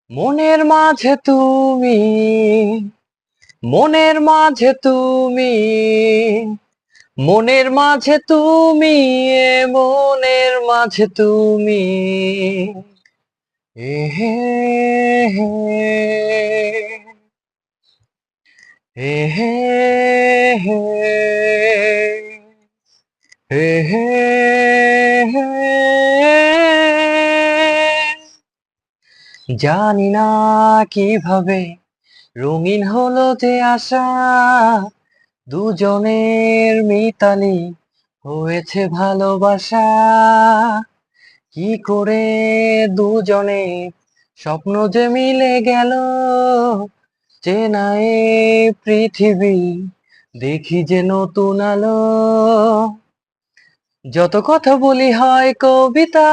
মনের মাঝে তুমি, মনের মাঝে তুমি, মনের মাঝে তুমি, মনের মাঝে তুমি, এ হে হে, এ হে হে, হে হে হে। জানি না কিভাবে রঙিন হলো যে আশা, দুজনের মিতালি হয়েছে ভালোবাসা। কি করে দুজনে স্বপ্ন যে মিলে গেল, চেনা এ পৃথিবী দেখি যে নতুন আলো। যত কথা বলি হয় কবিতা,